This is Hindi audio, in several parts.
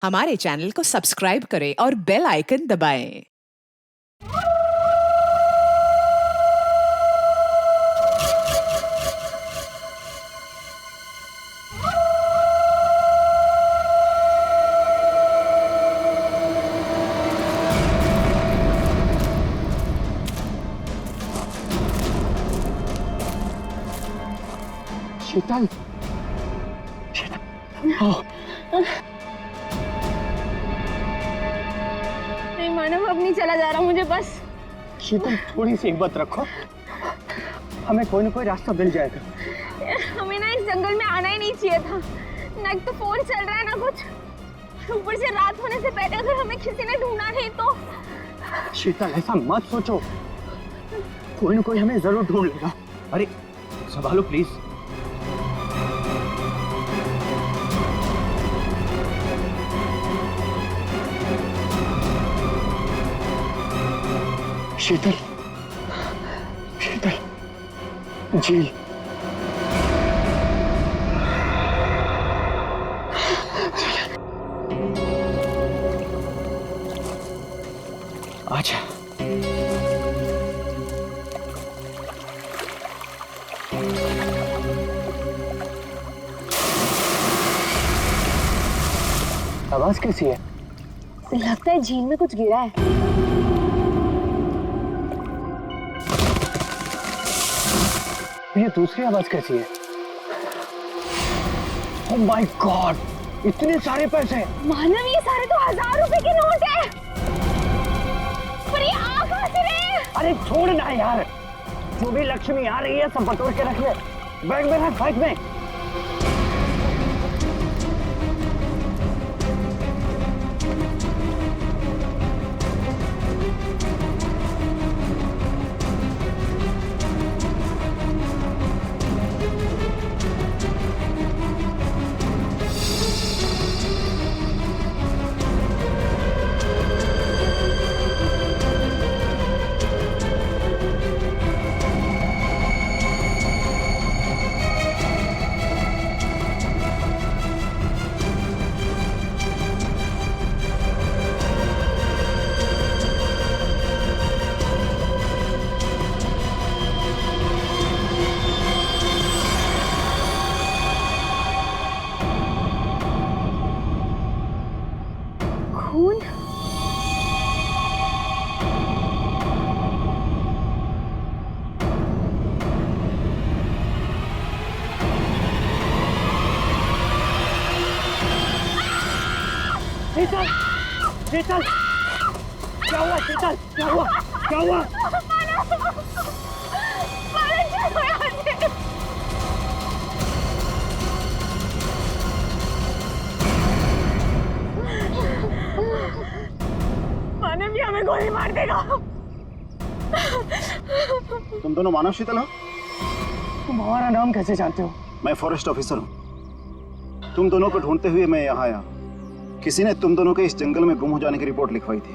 हमारे चैनल को सब्सक्राइब करें और बेल आइकन दबाएं। शीतल, नहीं मानव, अब नहीं चला जा रहा मुझे बस। शीतल थोड़ी सी हिम्मत रखो, हमें कोई ना कोई रास्ता मिल जाएगा। हमें ना इस जंगल में आना ही नहीं चाहिए था। ना एक तो फोन चल रहा है ना कुछ, ऊपर से रात होने से पहले अगर हमें किसी ने ढूंढा नहीं तो। शीतल ऐसा मत सोचो, कोई ना कोई हमें जरूर ढूंढ लेगा। अरे संभालो प्लीज। शीतल, शीतल, जी अच्छा। आवाज कैसी है? लगता है झील में कुछ गिरा है। ये दूसरी आवाज कैसी है? ओह माय गॉड, इतने सारे पैसे! मानव, ये सारे तो 1000 रुपए के नोट है। पर ये आ कहां से रहे हैं? अरे छोड़ ना यार, जो भी लक्ष्मी आ रही है सब बटोर के रख ले। बैग में रख, बैग में। खून? शीतल, शीतल, क्या हुआ? शीतल, क्या हुआ? क्या हुआ? मानव, ये हमें गोली मार देगा। तुम दोनों मानव शीतल हो? तुम हमारा नाम कैसे जानते हो? मैं फॉरेस्ट ऑफिसर हूँ। तुम दोनों को ढूंढते हुए मैं यहाँ आया। किसी ने तुम दोनों के इस जंगल में गुम हो जाने की रिपोर्ट लिखवाई थी।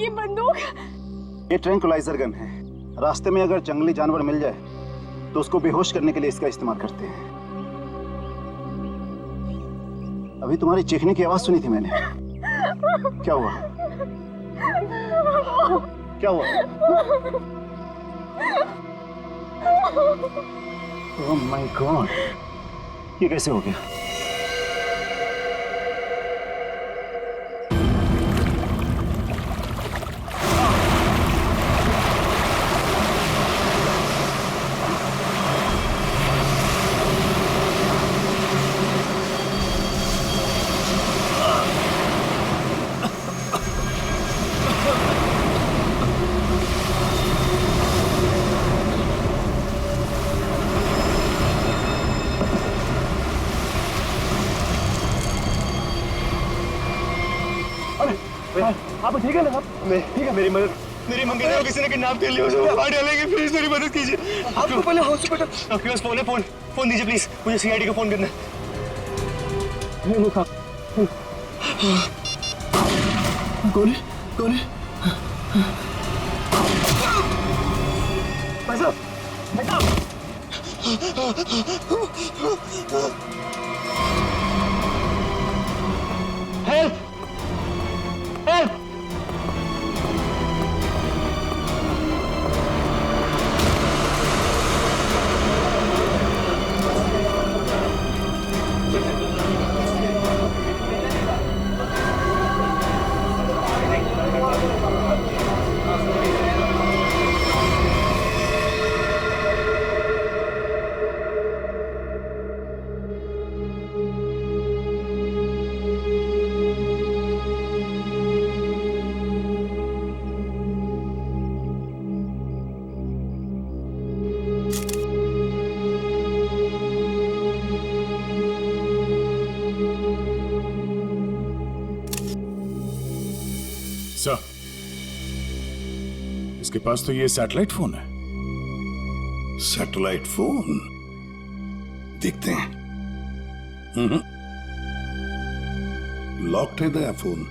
ये बंदूक? ये ट्रैंक्विलाइजर गन है। रास्ते में अगर जंगली जानवर मिल जाए तो उसको बेहोश करने के लिए इसका इस्तेमाल करते हैं। अभी तुम्हारी चीखने की आवाज सुनी थी मैंने। क्या हुआ? क्या हुआ? ओह माय गॉड, ये कैसे हो गया? आप ठीक है ना? आप ठीक है? मेरी मदद, मेरी मंगनी को किसी ने किडनैप कर लिया, उसे मार डालेंगे। प्लीज मेरी मदद कीजिए। आपको पहले हॉस्पिटल। आपके पास फोन है? फोन दीजिए प्लीज, मुझे सीआईडी को फोन करना है। गोली, गोली। भाई साहब, भाई साहब। सर, इसके पास तो ये सैटेलाइट फोन है। Satellite phone? देखते हैं। लॉक्ड है दया फोन।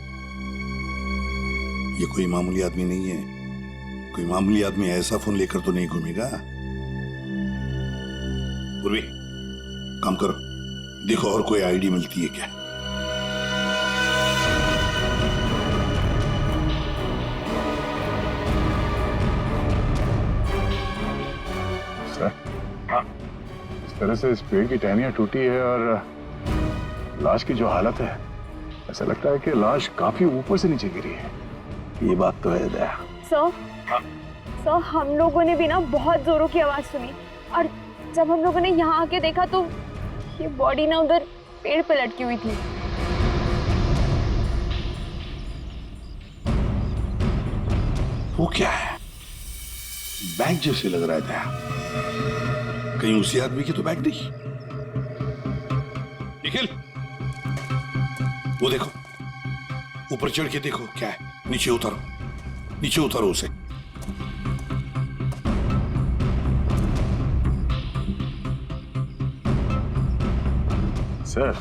ये कोई मामूली आदमी नहीं है। कोई मामूली आदमी ऐसा फोन लेकर तो नहीं घूमेगा। पूर्वी, काम करो, देखो और कोई आईडी मिलती है क्या। सर, हाँ, इस तरह से इस पेड़ की टहनियां टूटी है और लाश की जो हालत है, ऐसा लगता है कि लाश काफी ऊपर से नीचे गिरी है। ये बात तो है दया। सर, सर हम लोगों ने भी ना बहुत जोरों की आवाज सुनी और जब हम लोगों ने यहाँ आके देखा तो ये बॉडी ना उधर पेड़ पे लटकी हुई थी। वो क्या है? बैग जैसे लग रहा था। कहीं उसी आदमी की तो बैग नहीं। निखिल, वो देखो, ऊपर चढ़ के देखो क्या है। नीचे उतारो, नीचे उतारो उसे। सर,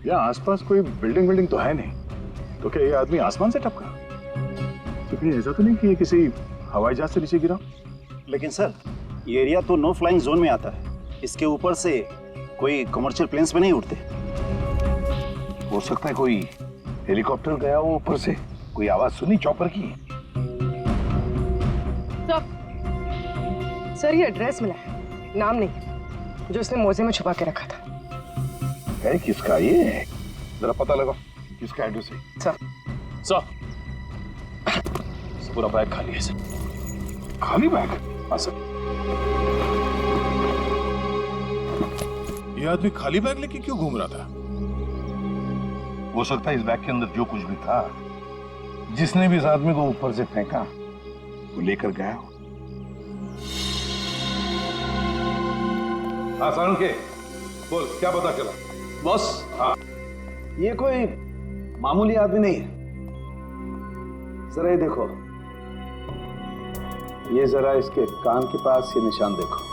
यहाँ आसपास कोई बिल्डिंग तो है नहीं, तो क्या ये आदमी आसमान से टपका? तो कहीं ऐसा तो नहीं कि ये किसी हवाई जहाज से नीचे गिरा? लेकिन सर, ये एरिया तो नो फ्लाइंग जोन में आता है। इसके ऊपर से कोई कमर्शियल प्लेन्स पे नहीं उड़ते। हो सकता है कोई हेलीकॉप्टर गया हो ऊपर से। कोई आवाज सुनी चॉपर की? सर ये एड्रेस मिला है, नाम नहीं, जो उसने मोजे में छुपा के रखा था। है किसका ये? जरा पता लगा किसका एड्रेस है। सर, पूरा बैग खाली है सर। खाली बैग? हाँ सर। ये आदमी खाली बैग लेके क्यों घूम रहा था? हो सकता है इस बैग के अंदर जो कुछ भी था, जिसने भी इस आदमी को ऊपर से फेंका, वो लेकर गया हो। हाँ सारुण के, बोल क्या पता चला? बॉस, हाँ, ये कोई मामूली आदमी नहीं है। जरा ये देखो, ये जरा इसके कान के पास ये निशान देखो।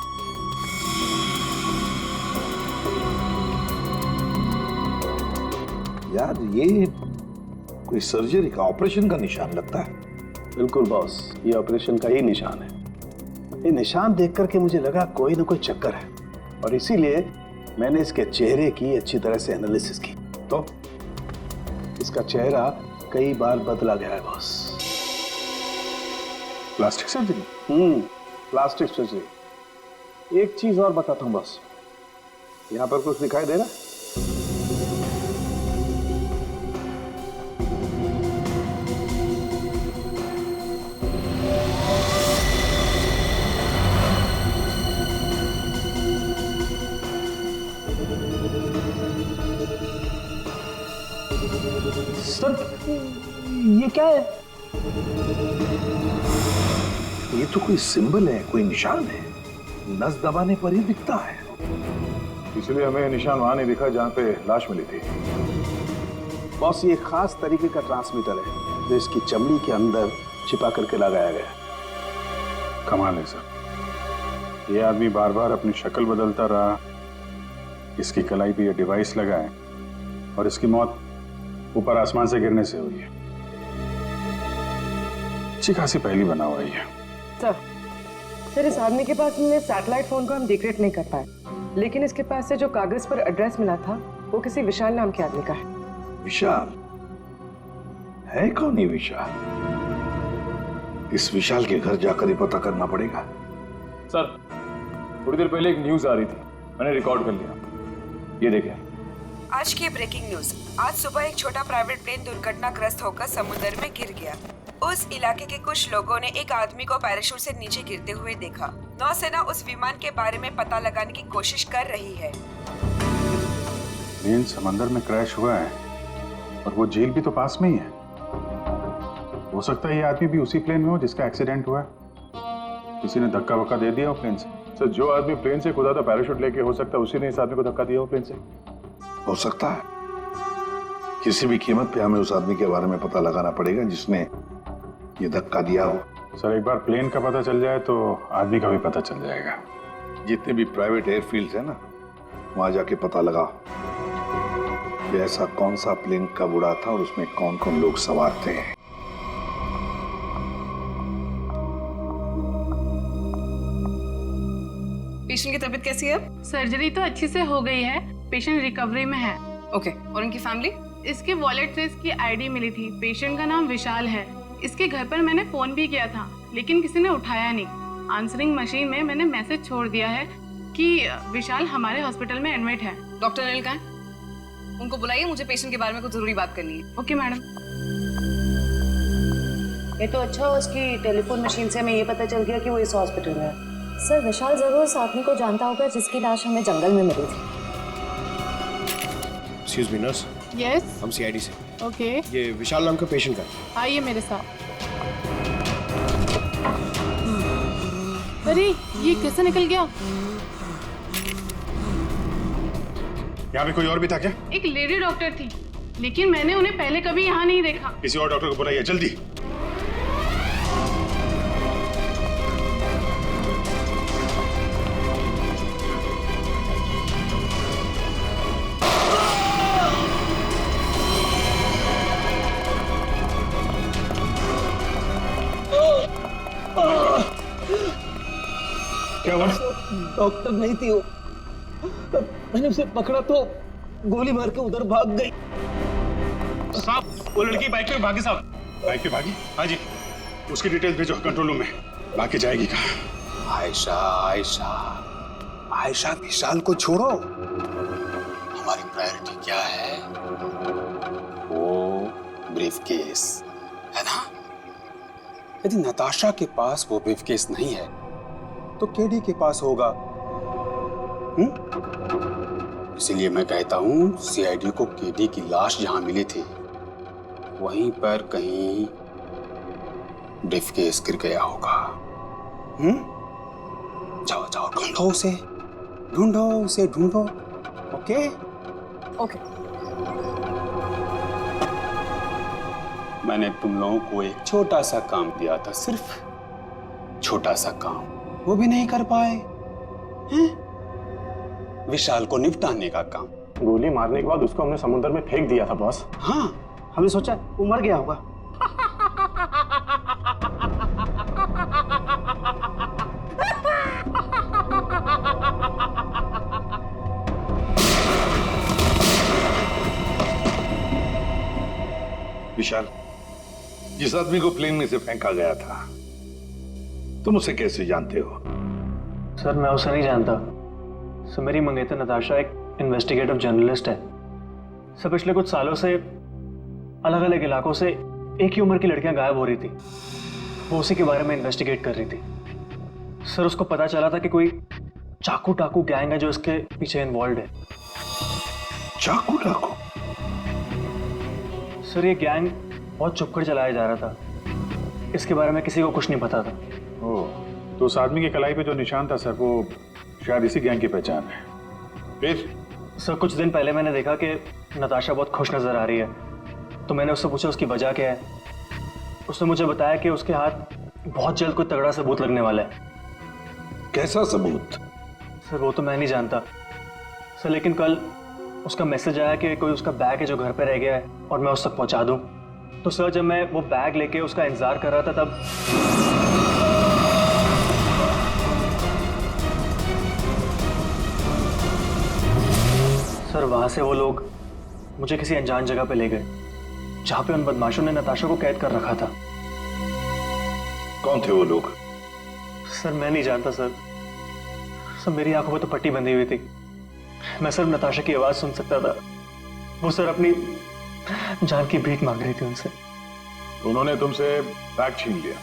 यार ये कोई सर्जरी का, ऑपरेशन का निशान लगता है। बिल्कुल बॉस, ये ऑपरेशन का ही निशान है। ये निशान देख करके मुझे लगा कोई ना कोई चक्कर है, और इसीलिए मैंने इसके चेहरे की अच्छी तरह से एनालिसिस की। तो इसका चेहरा कई बार बदला गया है boss. Plastic surgery? Plastic surgery. एक चीज और बताता हूं बॉस, यहां पर कुछ दिखाई दे रहा है? सर, ये क्या है? ये तो कोई सिंबल है, कोई निशान है। नस दबाने पर ही दिखता है। इसलिए हमें निशान वहां नहीं दिखा जहां पे लाश मिली थी। बॉस, ये खास तरीके का ट्रांसमीटर है जो इसकी चमड़ी के अंदर छिपा करके लगाया गया है। कमाल है सर। ये आदमी बार बार अपनी शक्ल बदलता रहा, इसकी कलाई पे ये डिवाइस लगा है, और इसकी मौत ऊपर आसमान से गिरने से हुई है। अच्छी खासी पहली बना हुआ है। सर इस आदमी के पास हमने सैटेलाइट फोन को हम डिक्रिएट नहीं कर पाए, लेकिन इसके पास से जो कागज पर एड्रेस मिला था वो किसी विशाल नाम के आदमी का है। विशाल है? कौन है विशाल? इस विशाल के घर जाकर ही पता करना पड़ेगा। सर, थोड़ी देर पहले एक न्यूज आ रही थी, मैंने रिकॉर्ड कर लिया। ये देखें। आज की ब्रेकिंग न्यूज। आज सुबह एक छोटा प्राइवेट प्लेन दुर्घटनाग्रस्त होकर समुद्र में गिर गया। उस इलाके के कुछ लोगों ने एक आदमी को पैराशूट से नीचे गिरते हुए देखा। नौसेना उस विमान के बारे में पता लगाने की कोशिश कर रही है। प्लेन समंदर में क्रैश हुआ है और वो झील भी तो पास में ही है। हो सकता है ये आदमी भी उसी प्लेन में हो जिसका एक्सीडेंट हुआ है। किसी ने धक्का वक्का दे दिया हो प्लेन से। सर, जो आदमी प्लेन से कूदा था पैराशूट लेके, हो सकता है उसी ने इस आदमी को धक्का दिया हो प्लेन से। हो सकता है। किसी भी कीमत पे हमें उस आदमी के बारे में पता लगाना पड़ेगा जिसने ये धक्का दिया हो। सर एक बार प्लेन का पता चल जाए तो आदमी का भी पता चल जाएगा। जितने भी प्राइवेट एयरफील्ड्स है ना, वहां जाके पता लगाओ कि ऐसा कौन सा प्लेन कब उड़ा था और उसमें कौन कौन लोग सवार थे। पेशेंट की तबीयत कैसी है? सर्जरी तो अच्छी से हो गई है, पेशेंट रिकवरी में है। ओके, और उनकी फैमिली? इसके वॉलेट से इसकी आईडी मिली थी। पेशेंट का नाम विशाल है। इसके घर पर मैंने फोन भी किया था लेकिन किसी ने उठाया नहीं। आंसरिंग मशीन में मैंने मैसेज छोड़ दिया है कि विशाल हमारे हॉस्पिटल में एडमिट है। डॉक्टर अनिल कहाँ है? उनको बुलाइए, मुझे पेशेंट के बारे में कुछ जरूरी बात करनी है। Okay madam. ये तो अच्छा, उसकी टेलीफोन मशीन से हमें ये पता चल गया कि वो इस हॉस्पिटल में है। सर विशाल जरूर उस आदमी को जानता होगा जिसकी लाश हमें जंगल में मिली थी। Excuse me nurse, yes. हम सीआईडी से। ओके, ये विशाल नाम का पेशेंट का। आइए मेरे साथ। अरे ये कैसे निकल गया? यहाँ पे कोई और भी था क्या? एक लेडी डॉक्टर थी लेकिन मैंने उन्हें पहले कभी यहाँ नहीं देखा। किसी और डॉक्टर को बुलाइए जल्दी। क्या हुआ? डॉक्टर नहीं थी वो, मैंने उसे पकड़ा तो गोली मार के उधर भाग गई। साहब वो लड़की बाइक पे भागी साहब। बाइक पे भागी? हाँ जी। उसकी डिटेल्स भेजो कंट्रोल रूम में। बाकी जाएगी कहाँ? आयशा आयशा आयशा, विशाल को छोड़ो। हमारी प्रायोरिटी क्या है? वो ब्रीफकेस है ना। यदि नताशा के पास वो ब्रीफकेस नहीं है तो केडी के पास होगा। इसीलिए मैं कहता हूं सीआईडी को केडी की लाश जहां मिली थी वहीं पर कहीं ब्रीफकेस गिर गया होगा। जाओ जाओ ढूंढो उसे, ढूंढो उसे, ढूंढो। Okay okay. मैंने तुम लोगों को एक छोटा सा काम दिया था, सिर्फ छोटा सा काम, वो भी नहीं कर पाए हैं? विशाल को निपटाने का काम। गोली मारने के बाद उसको हमने समुद्र में फेंक दिया था बॉस। हाँ, हमने सोचा वो मर गया होगा। विशाल, जिस आदमी को प्लेन में से फेंका गया था तुम उसे कैसे जानते हो? सर मैं उसे नहीं जानता। सर मेरी मंगेतर नताशा एक इन्वेस्टिगेटिव जर्नलिस्ट है। सर पिछले कुछ सालों से अलग अलग इलाकों से एक ही उम्र की लड़कियां गायब हो रही थी। वो उसी के बारे में इन्वेस्टिगेट कर रही थी। सर उसको पता चला था कि कोई चाकू टाकू गैंग है जो इसके पीछे इन्वॉल्व है। चाकू टाकू? सर ये गैंग बहुत चुपकर चलाया जा रहा था, इसके बारे में किसी को कुछ नहीं पता था। ओह, तो उस आदमी की कलाई पे जो निशान था सर वो शायद इसी गैंग की पहचान है। फिर? सर कुछ दिन पहले मैंने देखा कि नताशा बहुत खुश नजर आ रही है, तो मैंने उससे पूछा उसकी वजह क्या है। उसने मुझे बताया कि उसके हाथ बहुत जल्द कोई तगड़ा सबूत लगने वाला है। कैसा सबूत? सर वो तो मैं नहीं जानता सर, लेकिन कल उसका मैसेज आया कि कोई उसका बैग है जो घर पे रह गया है और मैं उस तक पहुंचा दूं। तो सर जब मैं वो बैग लेके उसका इंतजार कर रहा था तब सर वहां से वो लोग मुझे किसी अनजान जगह पे ले गए जहां पे उन बदमाशों ने नताशा को कैद कर रखा था। कौन थे वो लोग? सर मैं नहीं जानता सर। सर मेरी आंखों में तो पट्टी बंधी हुई थी, मैं सिर्फ नताशा की आवाज सुन सकता था। वो सर अपनी जान की भीख मांग रही थी उनसे। उन्होंने तुमसे बैग छीन लिया,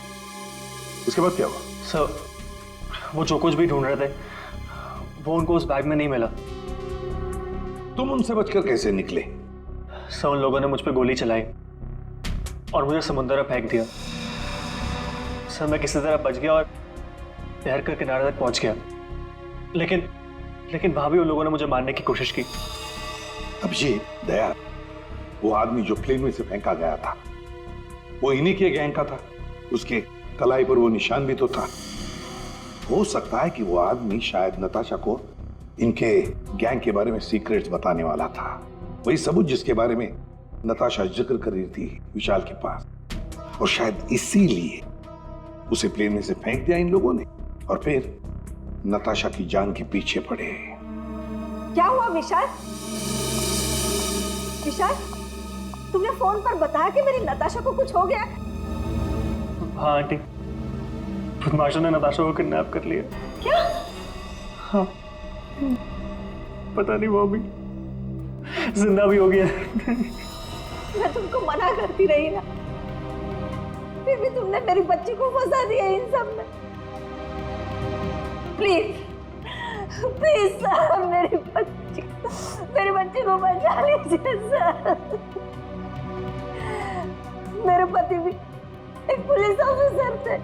उसके बाद क्या हुआ? सर वो जो कुछ भी ढूंढ रहे थे वो उनको उस बैग में नहीं मिला। तुम उनसे बचकर कैसे निकले? सर उन लोगों ने मुझ पर गोली चलाई और मुझे समुद्र में फेंक दिया। सर मैं किसी तरह बच गया और तैरकर किनारे तक पहुंच गया, लेकिन वहां भी उन लोगों ने मुझे मारने की कोशिश की। अब ये दया, वो आदमी जो प्लेन में से फेंका गया था वो इन्हीं के गैंग का था। उसके कलाई पर वो निशान भी तो था। हो सकता है कि वो आदमी शायद नताशा को इनके गैंग के बारे में सीक्रेट्स बताने वाला था। वही सबूत जिसके बारे में नताशा जिक्र कर रही थी विशाल के पास, और शायद इसीलिए उसे प्लेन में से फेंक दिया इन लोगों ने और फिर नताशा की जान के पीछे पड़े। क्या हुआ विशाल? विशाल, तुमने फोन पर बताया कि मेरी नताशा को कुछ हो गया? हाँ आंटी, बदमाशों ने नताशा को किडनैप कर लिया। क्या? हाँ, पता नहीं वो अभी जिंदा भी हो गया। मैं तुमको मना करती रही ना, फिर भी तुमने मेरी बच्ची को फंसा दिया इन सब में। प्लीज प्लीज सर, मेरी बच्ची को बचा लीजिए सर। मेरे पति भी एक पुलिस ऑफिसर थे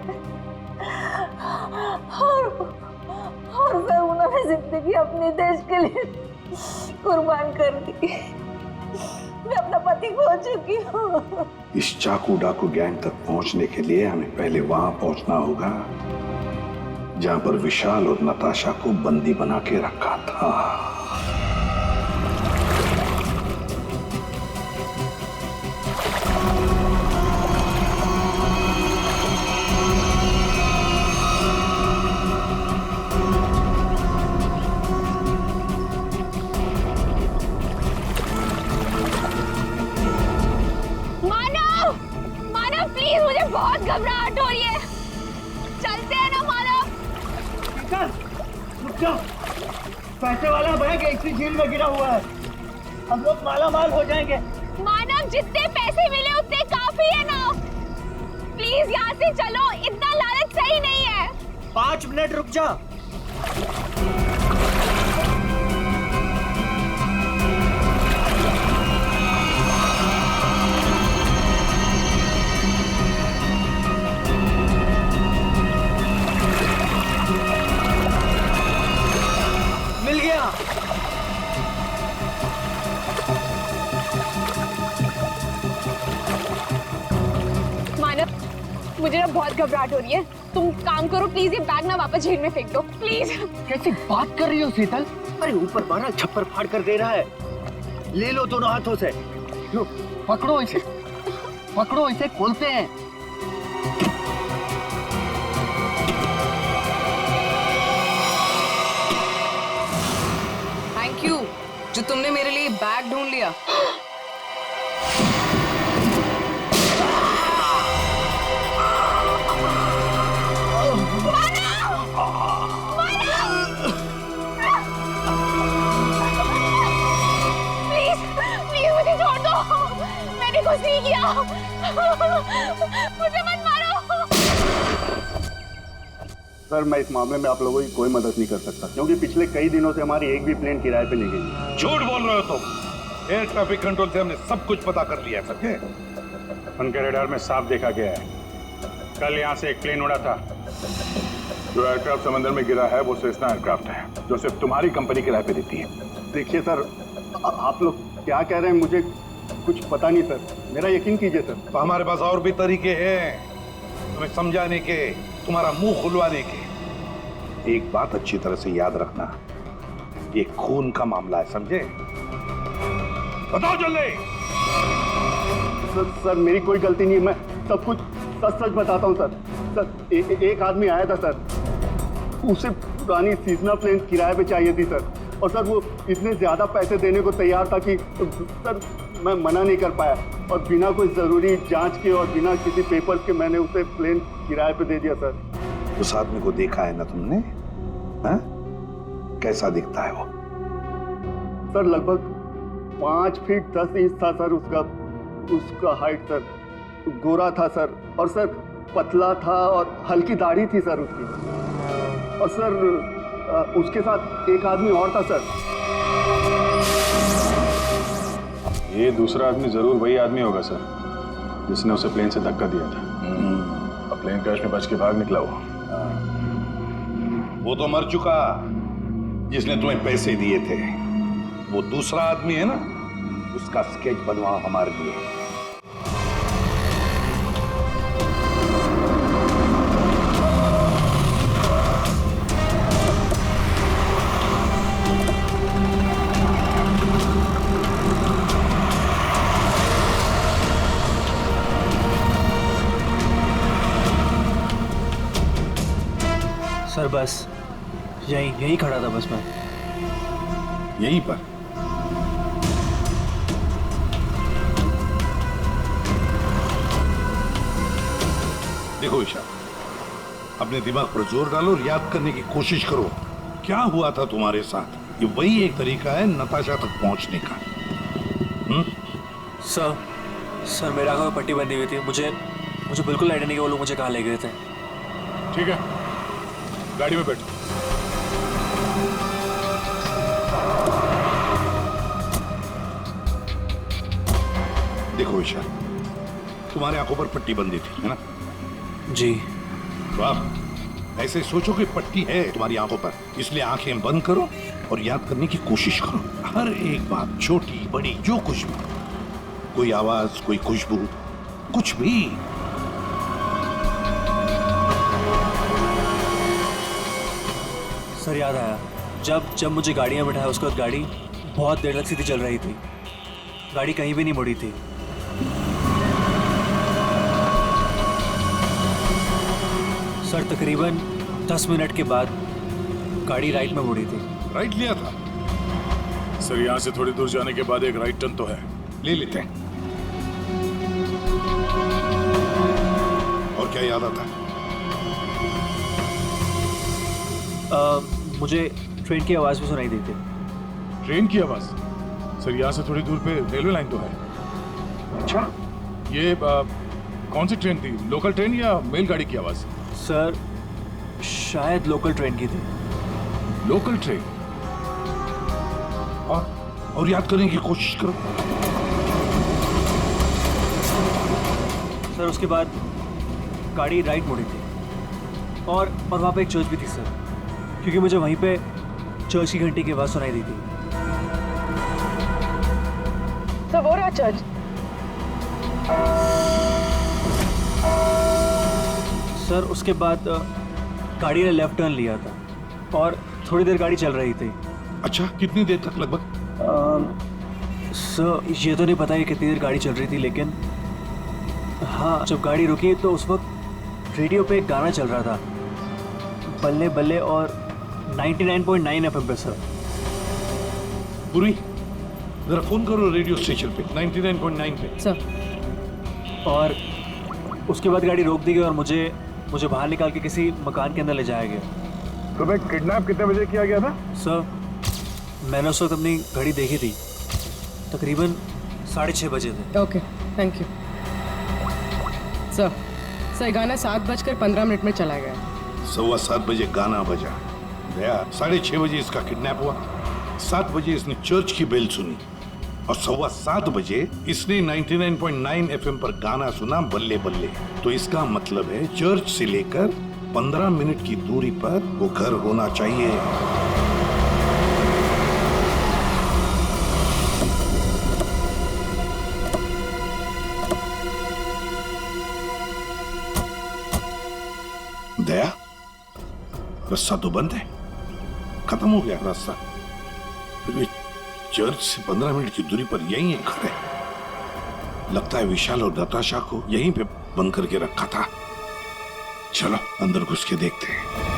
और सर उन्होंने जिंदगी अपने देश के लिए कुर्बान कर दी। मैं अपना पति खो चुकी हूँ। इस चाकू डाकू गैंग तक पहुंचने के लिए हमें पहले वहां पहुंचना होगा जहां पर विशाल और नताशा को बंदी बना के रखा था। बहुत घबराहट हो रही है। चलते हैं ना मानव। रुक जाओ, पैसे वाला बैग इसी झील में गिरा हुआ है। हम लोग माला माल हो जाएंगे। मानव, जितने पैसे मिले उतने काफी है ना। प्लीज यहाँ से चलो, इतना लालच सही नहीं है। 5 मिनट रुक जा। मुझे ना बहुत घबराहट हो रही है। तुम काम करो प्लीज, ये बैग ना वापस झील में फेंक दो प्लीज। कैसी बात कर रही हो शीतल? अरे ऊपर मारा छप्पर फाड़ कर दे रहा है। ले लो दोनों हाथों से। लो, पकड़ो इसे, पकड़ो इसे, खोलते हैं। थैंक यू जो तुमने मेरे लिए बैग ढूंढ लिया। मैंने कुछ नहीं किया। मुझे मत मारो। सर, मैं इस मामले में आप लोगों की कोई मदद नहीं कर सकता क्योंकि पिछले कई दिनों से हमारी एक भी प्लेन किराए पे नहीं गई। झूठ बोल रहे हो तुम। एयर ट्रैफिक कंट्रोल से हमने सब कुछ पता कर लिया। समझे? उनके रडार में साफ देखा गया है। कल यहाँ से एक प्लेन उड़ा था। जो एयरक्राफ्ट समंदर में गिरा है वो सेस्ना एयरक्राफ्ट है जो सिर्फ तुम्हारी कंपनी किराए पे देती है। देखिए सर, आप लोग क्या कह रहे हैं मुझे कुछ पता नहीं सर, मेरा यकीन कीजिए सर। तो हमारे पास और भी तरीके हैं तुम्हें समझाने के, तुम्हारा मुंह खुलवाने के। एक बात अच्छी तरह से याद रखना, ये खून का मामला है। समझे? बताओ जल्दी। सर मेरी कोई गलती नहीं है, मैं सब कुछ सच सच बताता हूँ सर। सर एक आदमी आया था सर, उसे पुरानी सीजनल प्लेन किराए पे चाहिए थी सर, और सर वो इतने ज्यादा पैसे देने को तैयार था कि सर मैं मना नहीं कर पाया, और बिना कोई जरूरी जांच के और बिना किसी पेपर्स के मैंने उसे प्लेन किराए पे दे दिया सर। उस आदमी को देखा है ना तुमने? हा? कैसा दिखता है वो? सर लगभग 5 फीट 10 इंच था सर उसका हाइट सर। गोरा था सर, और सर पतला था और हल्की दाढ़ी थी सर उसकी, और सर उसके साथ एक आदमी और था सर। ये दूसरा आदमी जरूर वही आदमी होगा सर जिसने उसे प्लेन से धक्का दिया था। अब प्लेन क्रैश में बच के भाग निकला वो तो मर चुका जिसने तुम्हें पैसे दिए थे। वो दूसरा आदमी है ना, उसका स्केच बनवाओ हमारे लिए। सर बस यहीं खड़ा था बस मैं। यहीं पर? देखो ईशा, अपने दिमाग पर जोर डालो और याद करने की कोशिश करो क्या हुआ था तुम्हारे साथ। ये वही एक तरीका है नताशा तक पहुंचने का। सर मेरे आंखों में पट्टी बंधी हुई थी। मुझे बिल्कुल आइडिया नहीं कि वो लोग मुझे कहाँ ले गए थे। ठीक है, गाड़ी में बैठो। देखो ईशा, तुम्हारे आंखों पर पट्टी बंधी थी, है ना? जी। तो आप ऐसे सोचो कि पट्टी है तुम्हारी आंखों पर, इसलिए आंखें बंद करो और याद करने की कोशिश करो। हर एक बात, छोटी बड़ी, जो कुछ भी, कोई आवाज, कोई खुशबू, कुछ भी। सर याद आया, जब मुझे गाड़ी में बैठाया उसके बाद गाड़ी बहुत देर तक सीधी चल रही थी। गाड़ी कहीं भी नहीं मुड़ी थी। सर तकरीबन 10 मिनट के बाद गाड़ी राइट में मुड़ी थी। राइट लिया था? सर यहाँ से थोड़ी दूर जाने के बाद एक राइट टर्न तो है, ले लेते हैं। और क्या याद आता है? मुझे ट्रेन की आवाज़ भी सुनाई दी थी। ट्रेन की आवाज? सर यहाँ से थोड़ी दूर पे रेलवे लाइन तो है। अच्छा, ये कौन सी ट्रेन थी? लोकल ट्रेन या मेलगाड़ी की आवाज? सर शायद लोकल ट्रेन की थी। Local train? और याद करने की कोशिश करो। सर उसके बाद गाड़ी राइट मुड़ी थी और वहाँ पे एक चर्च भी थी सर, क्योंकि मुझे वहीं पे चर्च की घंटी की आवाज़ सुनाई दी थी। सर वो रहा चर्च। सर उसके बाद गाड़ी ने लेफ्ट टर्न लिया था और थोड़ी देर गाड़ी चल रही थी। अच्छा, कितनी देर तक लगभग? सर ये तो नहीं पता है कितनी देर गाड़ी चल रही थी, लेकिन हाँ जब गाड़ी रुकी तो उस वक्त रेडियो पे एक गाना चल रहा था, बल्ले बल्ले, और 99.9 FM पे सर। पूरी जरा फोन करो रेडियो स्टेशन पे 99.9 पे। सर और उसके बाद गाड़ी रोक दी गई और मुझे बाहर निकाल के किसी मकान के अंदर ले जाया गया। तो मैं किडनैप कितने बजे किया गया था? सर मैंने उस वक्त अपनी घड़ी देखी थी, तकरीबन 6:30 बजे थे। Okay, thank you. सर गाना 7:15 में चला गया। 7:15 बजे गाना बजा गया, 6:30 बजे इसका किडनैप हुआ, 7 बजे इसने चर्च की बेल सुनी और 7:15 बजे इसने 99.9 FM पर गाना सुना, बल्ले बल्ले। तो इसका मतलब है चर्च से लेकर 15 मिनट की दूरी पर वो घर होना चाहिए। दया, रास्ता तो बंद है, खत्म हो गया रास्ता। फिर भी चर्च से 15 मिनट की दूरी पर यहीं एक घर है। लगता है विशाल और नताशा को यहीं पे बंद करके रखा था। चलो अंदर घुस के देखते हैं।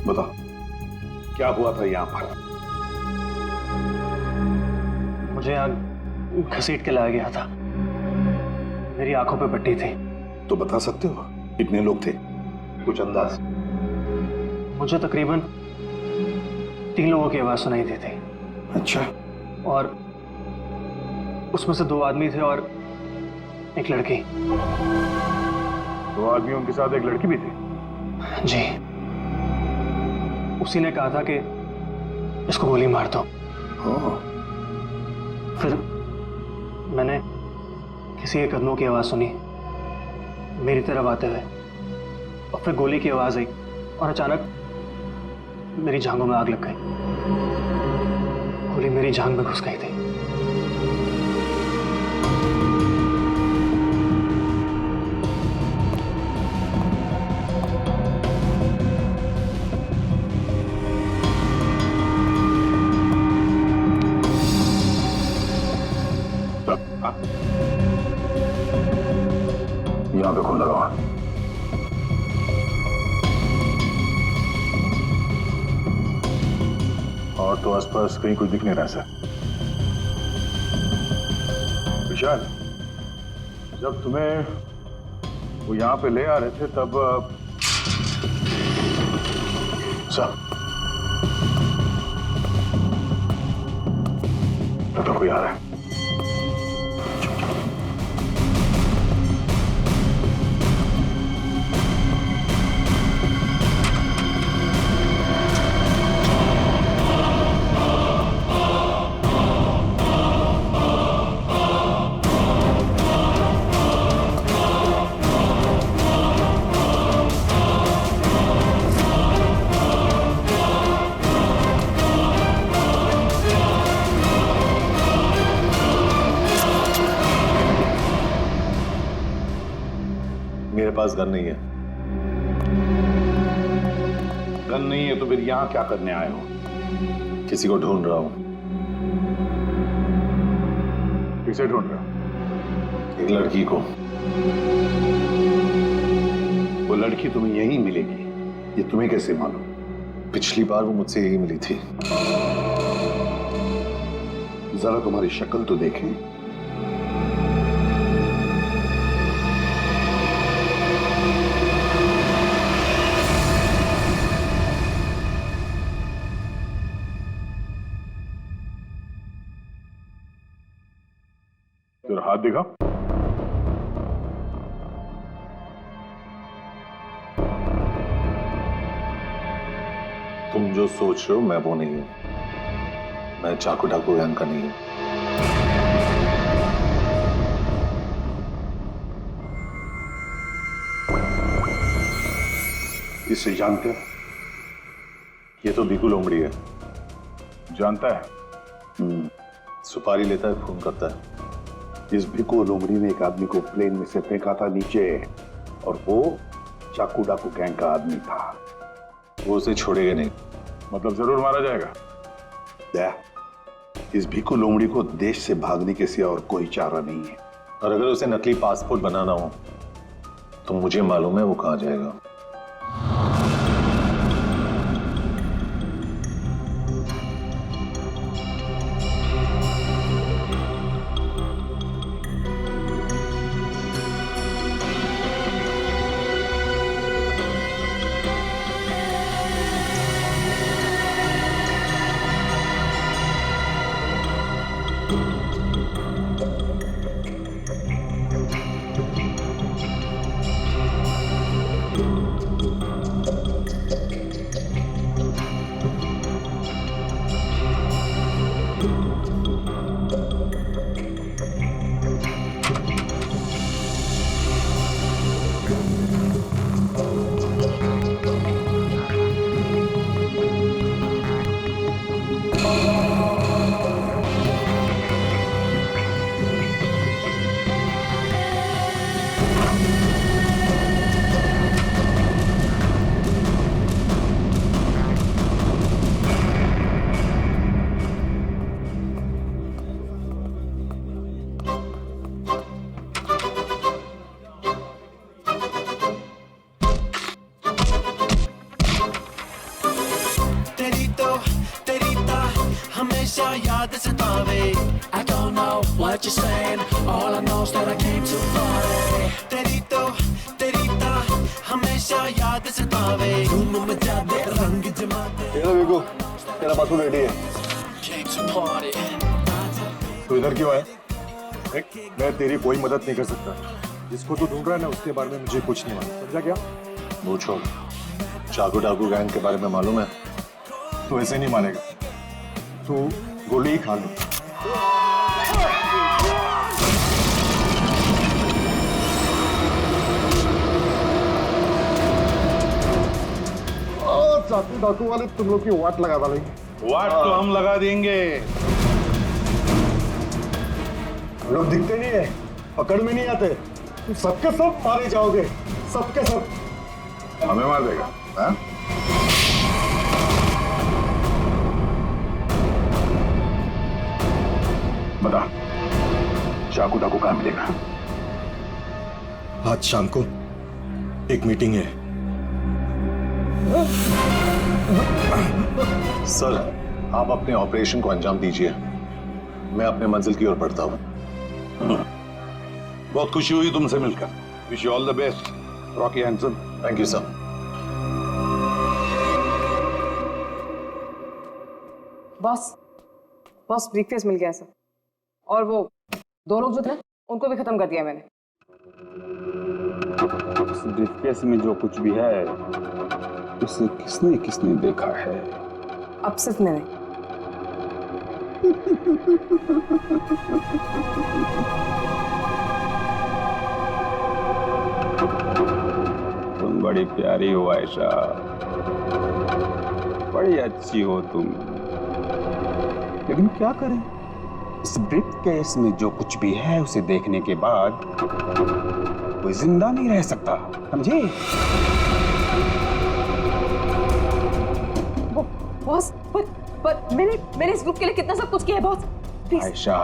बताओ क्या हुआ था यहाँ पर? मुझे यहाँ घसीट के लाया गया था। मेरी आंखों पे पट्टी थी। तो बता सकते हो कितने लोग थे? कुछ अंदाज? मुझे तकरीबन 3 लोगों की आवाज सुनाई दी थी। अच्छा। और उसमें से 2 आदमी थे और एक लड़की। 2 आदमियों के साथ एक लड़की भी थी? जी। उसी ने कहा था कि इसको गोली मार दो। फिर मैंने किसी के कदमों की आवाज सुनी मेरी तरफ आते हुए, और फिर गोली की आवाज आई और अचानक मेरी जांघों में आग लग गई। गोली मेरी जांघ में घुस गई थी। यहाँ पे खून लगा हुआ। और तो आसपास कहीं कुछ दिख नहीं रहा सर। विशाल, जब तुम्हें वो यहाँ पे ले आ रहे थे तब सर तो कोई आ रहा है। मेरे पास गन नहीं है। गन नहीं है तो फिर यहां क्या करने आए हो? किसी को ढूंढ रहा हूं। किसे ढूंढ रहा हूं? एक लड़की को। वो लड़की तुम्हें यहीं मिलेगी, ये तुम्हें कैसे मालूम? पिछली बार वो मुझसे यही मिली थी। जरा तुम्हारी शक्ल तो देखें। तेरा हाथ दिखा। तुम जो सोच रहे हो मैं वो नहीं हूं। मैं चाकू डाकू गैंग का नहीं हूं। इसे जानते हो? ये तो बीकू लोमड़ी है। जानता है? सुपारी लेता है, खून करता है। इस भिक्कू लोमड़ी ने एक आदमी को प्लेन में से फेंका था नीचे, और वो चाकू डाकू गैंग का आदमी था। वो उसे छोड़ेगा नहीं। मतलब जरूर मारा जाएगा। इस भिक्कू लोमड़ी को देश से भागने के सिवा और कोई चारा नहीं है। और अगर उसे नकली पासपोर्ट बनाना हो तो मुझे मालूम है वो कहां जाएगा। याद सतावे I don't know what you're saying All I know is that I came too far तेरी तो हमेशा हमेशा याद सतावे धूम मचा दे रंग जमा दे तेरा बिल्कुल तेरा पासपोर्ट रेडी है। तो इधर क्यों आया? मैं तेरी कोई मदद नहीं कर सकता। जिसको तू ढूंढ रहा है ना उसके बारे में मुझे कुछ नहीं मालूम, समझा क्या? वो छोड़, चाकू डाकू गैंग के बारे में मालूम है? तू ऐसे नहीं मानेगा, तू गोली ही खा ले। चाकू डाकू वाले तुम लोग की वाट लगा डालेंगे। वाट तो हम लगा देंगे। लोग दिखते नहीं है, पकड़ में नहीं आते, तुम सबके सब मारे जाओगे, सबके सब। हमें मार देगा? हाँ? बता, चाकू डाकू कहाँ मिलेगा? आज शाम को एक मीटिंग है। सर, आप अपने ऑपरेशन को अंजाम दीजिए, मैं अपने मंजिल की ओर बढ़ता हूं। बहुत खुशी हुई तुमसे मिलकर। Wish you all the best Rocky Hanson. Thank you sir. Boss briefcase मिल गया सर, और वो 2 लोग जो थे उनको भी खत्म कर दिया मैंने। इस ब्रीफकेस में जो कुछ भी है उसे किसने किसने देखा है? अब सिर्फ मैंने। तुम बड़ी प्यारी हो आयशा, बड़ी अच्छी हो तुम, लेकिन क्या करें, इस ब्रीफकेस में जो कुछ भी है उसे देखने के बाद कोई जिंदा नहीं रह सकता, समझे? बॉस, पर मैंने इस ग्रुप के लिए कितना सब कुछ किया है बॉस, प्लीज। आयशा,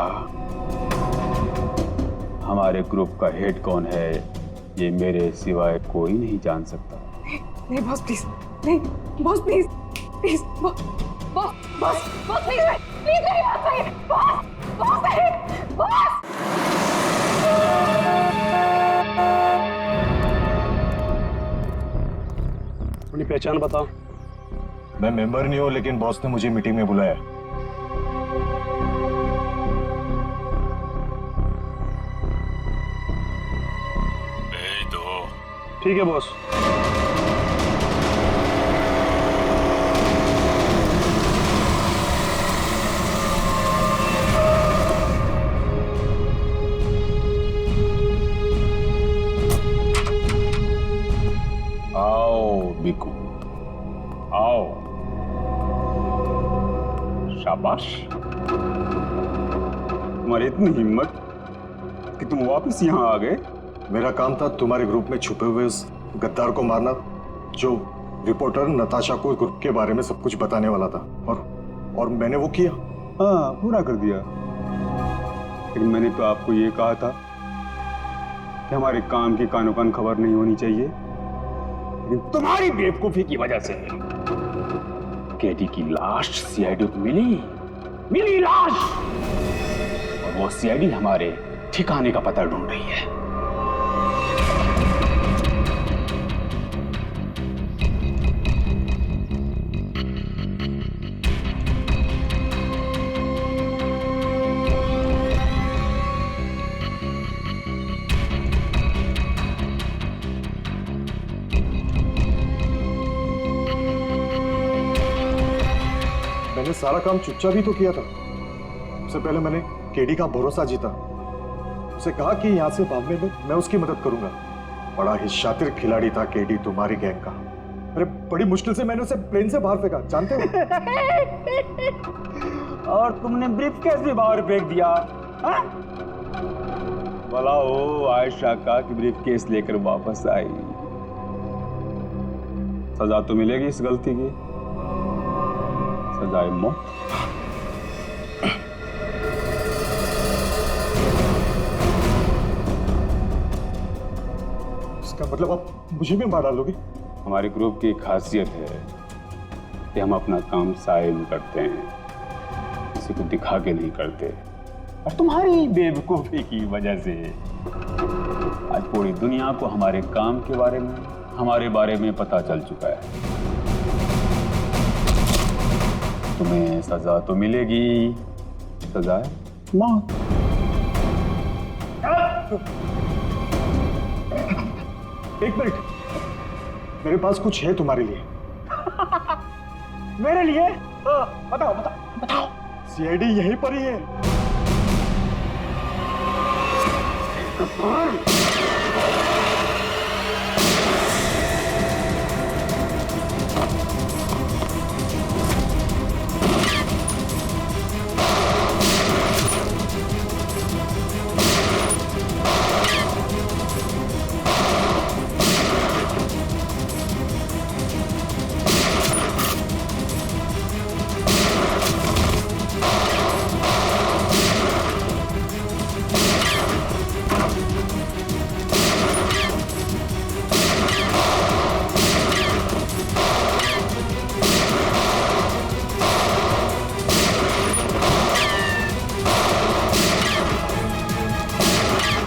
हमारे ग्रुप का हेड कौन है ये मेरे सिवाय कोई नहीं जान सकता। नहीं बॉस प्लीज, नहीं boss please, please boss please मेरी बात सुनिए, बॉस। अपनी पहचान बताओ। मैं मेंबर नहीं हूं, लेकिन बॉस ने मुझे मीटिंग में बुलाया। भेज दो। ठीक है बॉस। आओ बिकू, आओ। शाबाश, तुम्हारी इतनी हिम्मत कि तुम वापस यहाँ आ गए। मेरा काम था तुम्हारे ग्रुप में छुपे हुए उस गद्दार को मारना, जो रिपोर्टर नताशा को ग्रुप के बारे में सब कुछ बताने वाला था, और मैंने वो किया। हाँ, पूरा कर दिया। लेकिन मैंने तो आपको ये कहा था कि हमारे काम की कानो कान खबर नहीं होनी चाहिए, लेकिन तुम्हारी बेवकूफी की वजह से केडी की लाश सीआईडी को मिली लाश, और वो सीआईडी हमारे ठिकाने का पता ढूंढ रही है। मैंने सारा काम चुपचाप ही तो किया था। सबसे पहले मैंने केडी का भरोसा जीता, उसे कहा कि यहाँ से भागने में मैं उसकी मदद करूंगा। बड़ा ही शातिर खिलाड़ी था केडी तुम्हारी गैंग का। अरे बड़ी मुश्किल से मैंने उसे प्लेन से बाहर फेंका, जानते हो? और तुमने ब्रीफकेस भी बाहर फेंक दिया। हाँ? भला हो आयशा का कि ब्रीफकेस लेकर वापस आई। सजा तो मिलेगी इस गलती की, सजाए मौत। इसका मतलब आप मुझे भी मार डालोगे? हमारे ग्रुप की खासियत है कि हम अपना काम साइड में करते हैं, किसी को दिखा के नहीं करते। और तुम्हारी बेवकूफी की वजह से आज पूरी दुनिया को हमारे काम के बारे में, हमारे बारे में पता चल चुका है। तुम्हें सजा तो मिलेगी, सजा है मौत। एक मिनट, मेरे पास कुछ है तुम्हारे लिए। मेरे लिए? बताओ बताओ बताओ। सीआईडी यहीं पर ही है।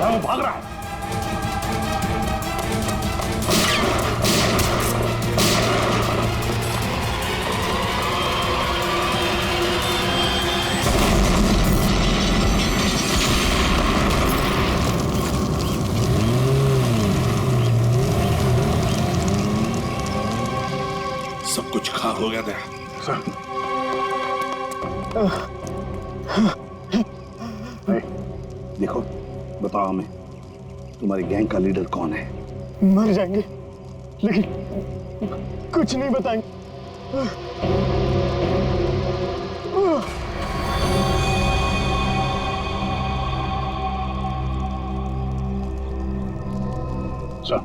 वो भाग रहा है। सब कुछ खा हो गया था। देखो, बताओ हमें, तुम्हारी गैंग का लीडर कौन है? मर जाएंगे, लेकिन कुछ नहीं बताएंगे। चल,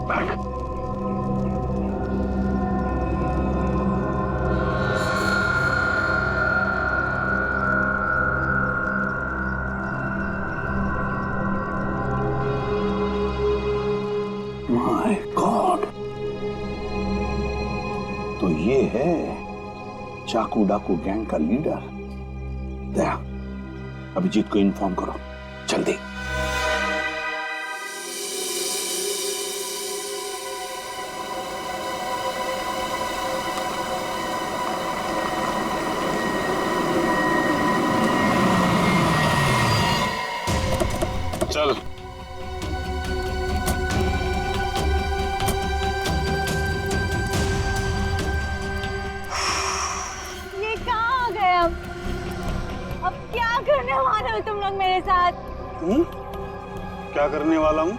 बैक। माय गॉड, तो ये है चाकू डाकू गैंग का लीडर। दया, अभिजीत को इन्फॉर्म करो जल्दी। चल, अब क्या करने वाले हो तुम लोग मेरे साथ? क्या करने वाला हूँ?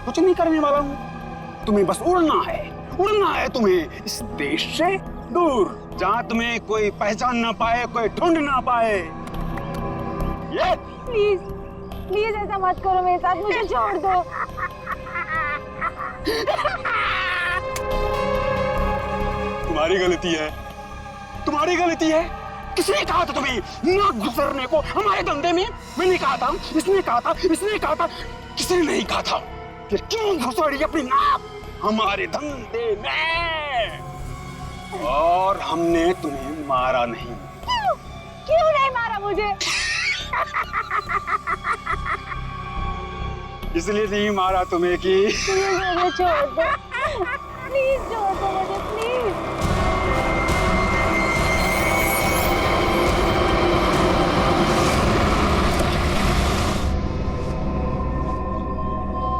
कुछ नहीं करने वाला हूँ। तुम्हें बस उड़ना है तुम्हें इस देश से दूर, जहाँ तुम्हें कोई पहचान ना पाए, कोई ढूंढ ना पाए। ये प्लीज प्लीज ऐसा मत करो मेरे साथ, मुझे छोड़ दो। तुम्हारी गलती है, तुम्हारी गलती है। किसने कहा था तुम्हें ना गुजरने को हमारे धंधे में? मैंने कहा था, इसने कहा था, इसने कहा था, किसी ने नहीं कहा था। फिर क्यों घुसड़ी अपनी नाक हमारे धंधे में? और हमने तुम्हें मारा नहीं। क्यों नहीं मारा मुझे? इसलिए नहीं मारा तुम्हें कि मुझे छोड़ दो, प्लीज छोड़ दो मुझे, प्लीज।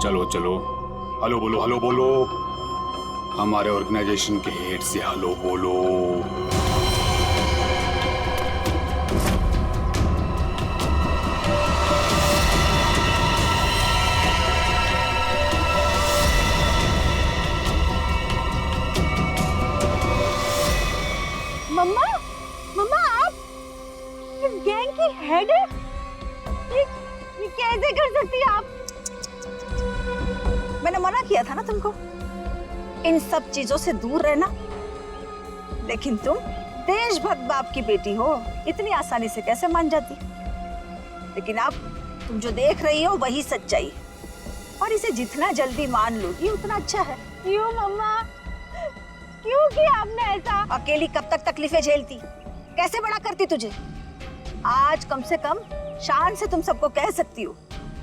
चलो चलो, हेलो बोलो, हेलो बोलो। हमारे ऑर्गेनाइजेशन के हेड से हेलो बोलो। मम्मा, मम्मा आप इस गैंग की हेड है? ये कैसे कर सकती है आप? मैंने मना किया था ना तुमको इन सब चीजों से दूर रहना, लेकिन तुम देशभक्त बाप की बेटी हो, इतनी आसानी से कैसे मान जाती? लेकिन अब तुम जो देख रही हो वही सच्चाई है, और इसे जितना जल्दी मान लोगी उतना अच्छा है। क्यों मम्मा, क्यों किया आपने ऐसा? अकेली कब तक तकलीफें झेलती, कैसे बड़ा करती तुझे? आज कम से कम शान से तुम सबको कह सकती हो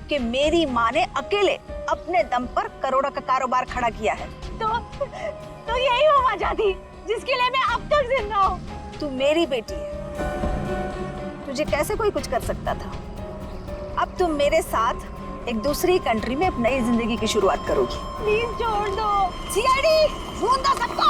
कि मेरी माँ ने अकेले अपने दम पर करोड़ों का कारोबार खड़ा किया है। तो यही वो वजह थी जिसके लिए मैं अब तक जिंदा हूँ। तू मेरी बेटी है, तुझे कैसे कोई कुछ कर सकता था। अब तुम मेरे साथ एक दूसरी कंट्री में एक नई जिंदगी की शुरुआत करोगी। प्लीज छोड़ दो। सीआईडी ढूंढ दो सबको।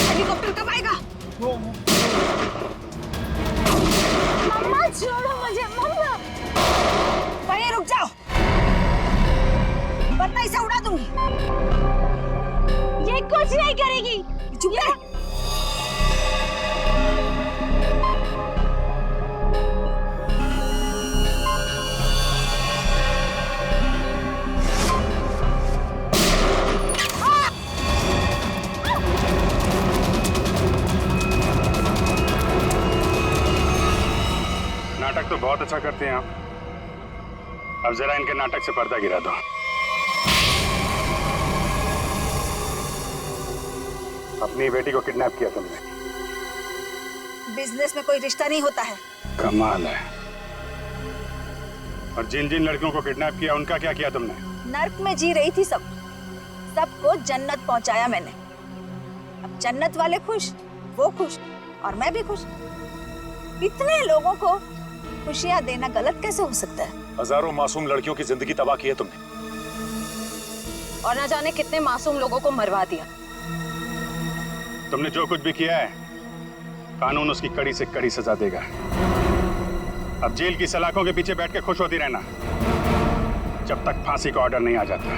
हेलीकॉप्टर कब आएगा? मम्मा छोड़ो मुझे, मम्मा। वहीं रुक जाओ, वरना इसे उड़ा दूंगी। ये कुछ नहीं करेगी। चुप रह। नाटक तो बहुत अच्छा करते हैं आप। अब जरा इनके नाटक से पर्दा गिरा दो। अपनी बेटी को किडनैप किया तुमने। बिजनेस में कोई रिश्ता नहीं होता है। कमाल है। और जिन जिन लड़कियों को किडनैप किया उनका क्या किया तुमने? नर्क में जी रही थी सबको जन्नत पहुंचाया मैंने। अब जन्नत वाले खुश, वो खुश और मैं भी खुश। इतने लोगों को खुशियां देना गलत कैसे हो सकता है? हजारों मासूम लड़कियों की जिंदगी तबाह की है तुमने। और ना जाने कितने मासूम लोगों को मरवा दिया। तुमने जो कुछ भी किया है, कानून उसकी कड़ी से कड़ी सजा देगा। अब जेल की सलाखों के पीछे बैठ के खुश होती रहना जब तक फांसी का ऑर्डर नहीं आ जाता।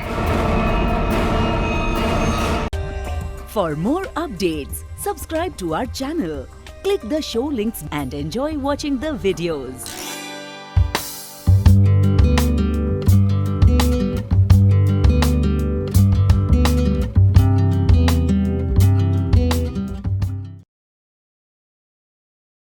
For more updates, subscribe to our channel, click the show links and enjoy watching the videos.